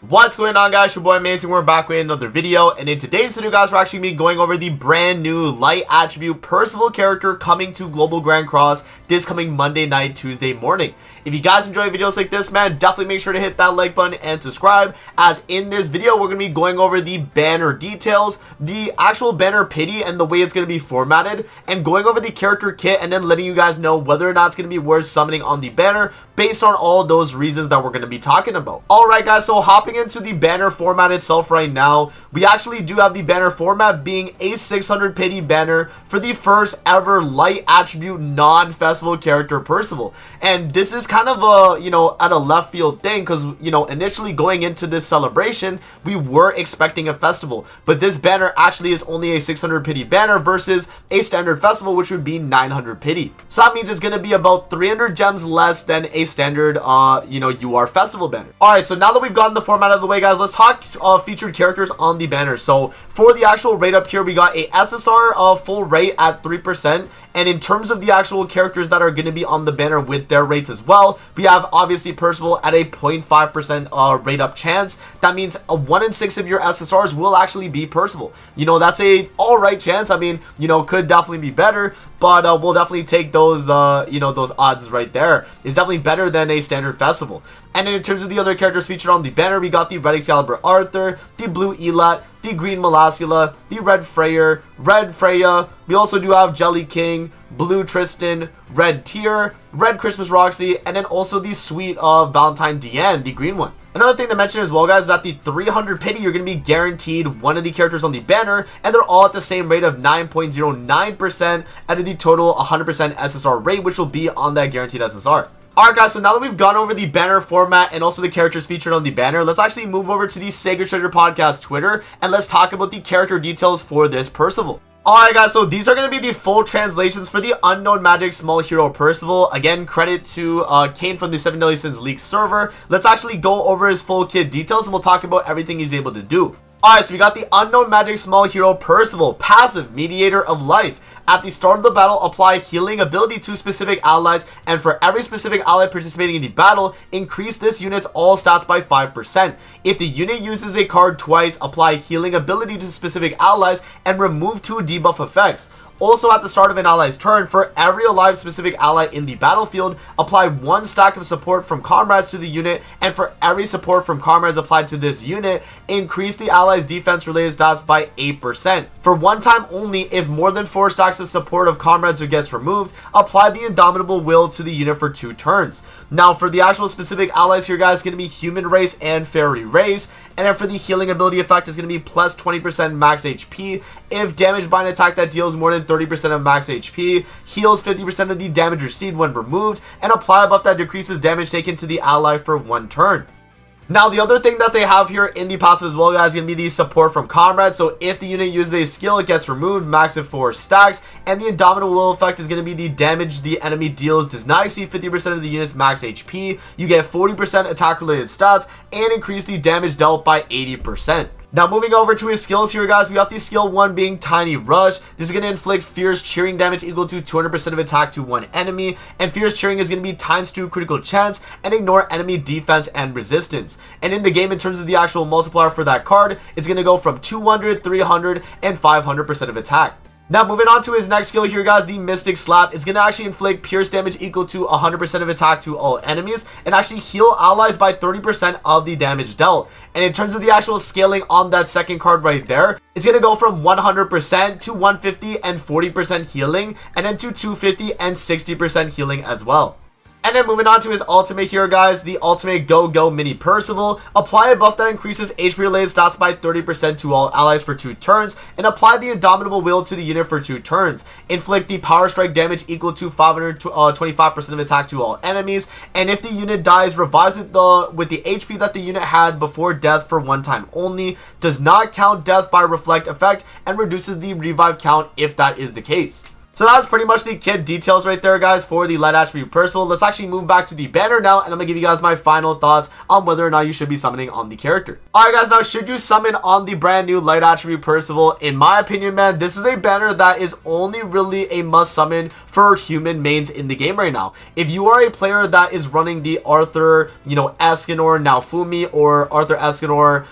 What's going on, guys? Your boy Amazing. We're back with another video, and in today's video, guys, we're actually going over the brand new light attribute Percival character coming to Global Grand Cross this coming Monday night, Tuesday morning. If you guys enjoy videos like this, man, definitely make sure to hit that like button and subscribe, as in this video we're going to be going over the banner details, the actual banner pity and the way it's going to be formatted, and going over the character kit, and then letting you guys know whether or not it's going to be worth summoning on the banner based on all those reasons that we're going to be talking about. Alright, guys, so hopping into the banner format itself right now, we actually do have the banner format being a 600 pity banner for the first ever light attribute non-festival character Percival. And this is kind of a, at a left field thing, because, initially going into this celebration, we were expecting a festival, but this banner actually is only a 600 pity banner versus a standard festival, which would be 900 pity. So that means it's going to be about 300 gems less than a standard, UR festival banner. Alright, so now that we've gotten the format out of the way, guys, let's talk featured characters on the banner. So for the actual rate up here, we got a SSR full rate at 3%, and in terms of the actual characters that are going to be on the banner with their rates as well, we have obviously Percival at a 0.5% rate up chance. That means a 1 in 6 of your SSRs will actually be Percival. That's a alright chance. I mean, could definitely be better, but we'll definitely take those those odds right there. It's definitely better than a standard festival. And then in terms of the other characters featured on the banner, we got the Red Excalibur Arthur, the Blue Elat, the Green Malasula, the Red Freya. We also do have Jelly King, Blue Tristan, Red Tier, Red Christmas Roxy, and then also the sweet Valentine Deanne, the green one. Another thing to mention as well, guys, is that the 300 pity, you're going to be guaranteed one of the characters on the banner, and they're all at the same rate of 9.09% out of the total 100% SSR rate, which will be on that guaranteed SSR. Alright, guys, so now that we've gone over the banner format and also the characters featured on the banner, let's actually move over to the Sacred Treasure Podcast Twitter, and let's talk about the character details for this Percival. Alright, guys, so these are going to be the full translations for the Unknown Magic Small Hero Percival. Again, credit to Kane from the 7 Deadly Sins League server. Let's actually go over his full kit details, and we'll talk about everything he's able to do. Alright, so we got the Unknown Magic Small Hero Percival, passive Mediator of Life. At the start of the battle, apply healing ability to specific allies, and for every specific ally participating in the battle, increase this unit's all stats by 5%. If the unit uses a card twice, apply healing ability to specific allies and remove 2 debuff effects. Also, at the start of an ally's turn, for every alive specific ally in the battlefield, apply 1 stack of support from comrades to the unit, and for every support from comrades applied to this unit, increase the ally's defense related stats by 8%. For one time only, if more than 4 stacks of support of comrades gets removed, apply the Indomitable Will to the unit for 2 turns. Now, for the actual specific allies here, guys, it's going to be Human Race and Fairy Race. And then for the healing ability effect, is going to be plus 20% max HP. If damaged by an attack that deals more than 30% of max HP, heals 50% of the damage received when removed, and apply a buff that decreases damage taken to the ally for 1 turn. Now, the other thing that they have here in the passive as well, guys, is going to be the support from comrades. So if the unit uses a skill, it gets removed, max of 4 stacks. And the Indomitable Will effect is going to be the damage the enemy deals does not exceed 50% of the unit's max HP. You get 40% attack related stats and increase the damage dealt by 80%. Now, moving over to his skills here, guys, we got the skill 1 being Tiny Rush. This is going to inflict fierce cheering damage equal to 200% of attack to 1 enemy, and fierce cheering is going to be ×2 critical chance and ignore enemy defense and resistance. And in the game, in terms of the actual multiplier for that card, it's going to go from 200, 300, and 500% of attack. Now, moving on to his next skill here, guys, the Mystic Slap. It's going to actually inflict pierce damage equal to 100% of attack to all enemies, and actually heal allies by 30% of the damage dealt. And in terms of the actual scaling on that second card right there, it's going to go from 100% to 150 and 40% healing, and then to 250 and 60% healing as well. And then moving on to his ultimate here, guys, the ultimate Go Mini Percival. Apply a buff that increases HP related stats by 30% to all allies for 2 turns, and apply the Indomitable Will to the unit for 2 turns. Inflict the power strike damage equal to 525% of attack to all enemies, and if the unit dies, revise it with the HP that the unit had before death for 1 time only. Does not count death by reflect effect, and reduces the revive count if that is the case. So that's pretty much the kit details right there, guys, for the light attribute Percival. Let's actually move back to the banner now, and I'm gonna give you guys my final thoughts on whether or not you should be summoning on the character. Alright guys, now should you summon on the brand new light attribute Percival? In my opinion, man, this is a banner that is only really a must summon for human mains in the game right now. If you are a player that is running the Arthur, Escanor, Naofumi, or Arthur Escanor,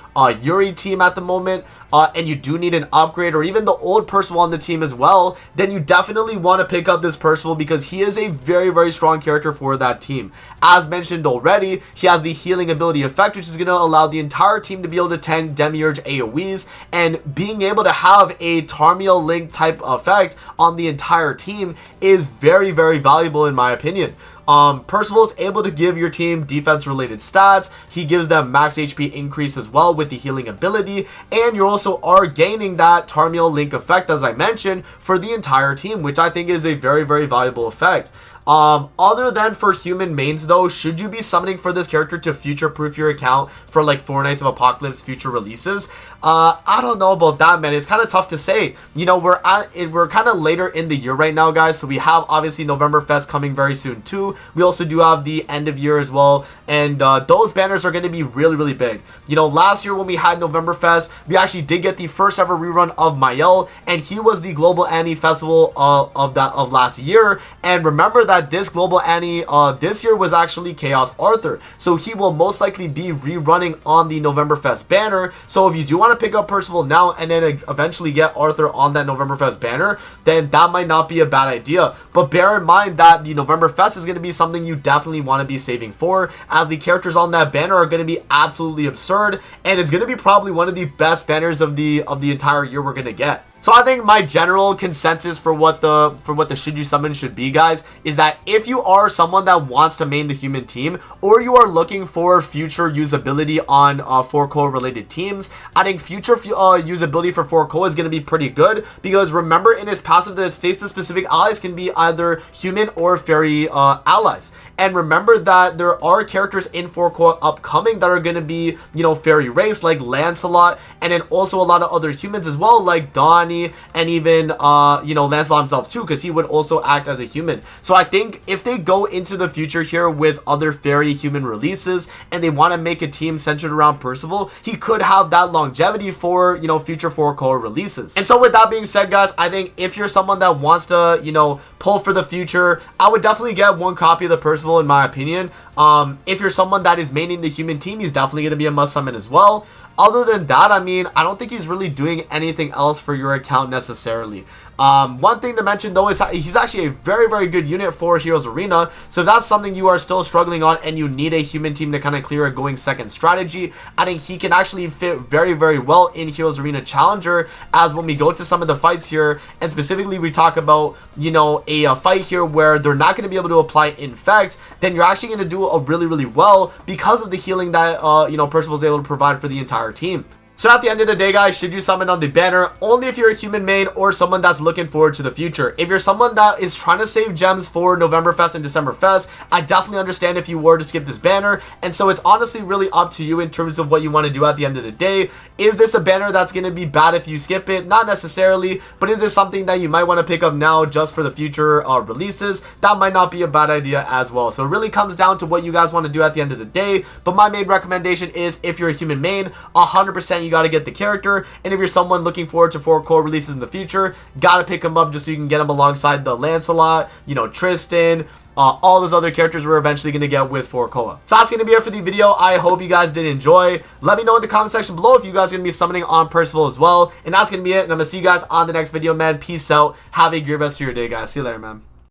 Yuri team at the moment, and you do need an upgrade, or even the old Percival on the team as well, then you definitely want to pick up this Percival because he is a very, very strong character for that team. As mentioned already, he has the healing ability effect, which is going to allow the entire team to be able to tank Demiurge AoEs, and being able to have a Tarmiel Link type effect on the entire team is very, very valuable in my opinion. Percival is able to give your team defense related stats. He gives them max HP increase as well with the healing ability, and you also are gaining that Tarmiel Link effect, as I mentioned, for the entire team, which I think is a very, very valuable effect. Other than for human mains though, should you be summoning for this character to future proof your account for like 4 Nights of Apocalypse future releases? I don't know about that, man. It's kind of tough to say. We're kind of later in the year right now, guys, so we have obviously November Fest coming very soon too. We also do have the end of year as well, and those banners are going to be really, really big. Last year when we had November Fest, we actually did get the first ever rerun of Mael, and he was the Global Annie Festival of last year. And remember that this Global Annie this year was actually Chaos Arthur, so he will most likely be rerunning on the November Fest banner. So if you do want to pick up Percival now and then eventually get Arthur on that November Fest banner, then that might not be a bad idea. But bear in mind that the November Fest is going to be something you definitely want to be saving for, as the characters on that banner are going to be absolutely absurd, and it's going to be probably one of the best banners of the entire year we're going to get. So I think my general consensus for what the should you summon should be, guys, is that if you are someone that wants to main the human team, or you are looking for future usability on 4-core related teams, I think future usability for 4-core is going to be pretty good, because remember in his passive that it states the specific allies can be either human or fairy allies. And remember that there are characters in 4-core upcoming that are going to be, fairy race, like Lancelot, and then also a lot of other humans as well, like Donnie, and even, Lancelot himself too, because he would also act as a human. So I think if they go into the future here with other fairy human releases, and they want to make a team centered around Percival, he could have that longevity for, future 4-core releases. And so with that being said, guys, I think if you're someone that wants to, pull for the future, I would definitely get one copy of the Percival, in my opinion. If you're someone that is maining the human team, he's definitely going to be a must summon as well. Other than that, I mean, I don't think he's really doing anything else for your account necessarily. One thing to mention though is he's actually a very, very good unit for Heroes Arena. So if that's something you are still struggling on and you need a human team to kind of clear a going second strategy, I think he can actually fit very, very well in Heroes Arena Challenger, as when we go to some of the fights here, and specifically we talk about, a fight here where they're not going to be able to apply Infect, then you're actually going to do a really, really well because of the healing that, Percival's able to provide for the entire team. So at the end of the day, guys, should you summon on the banner only if you're a human main or someone that's looking forward to the future. If you're someone that is trying to save gems for November Fest and December Fest, I definitely understand if you were to skip this banner. And so it's honestly really up to you in terms of what you want to do at the end of the day. Is this a banner that's going to be bad if you skip it? Not necessarily, but is this something that you might want to pick up now just for the future releases? That might not be a bad idea as well. So it really comes down to what you guys want to do at the end of the day. But my main recommendation is, if you're a human main, 100% you got to get the character. And if you're someone looking forward to 4-core releases in the future, got to pick them up just so you can get them alongside the Lancelot, Tristan, all those other characters we're eventually going to get with 4-core. So that's going to be it for the video. I hope you guys did enjoy. Let me know in the comment section below if you guys are going to be summoning on Percival as well. And that's going to be it. And I'm going to see you guys on the next video, man. Peace out. Have a great rest of your day, guys. See you later, man.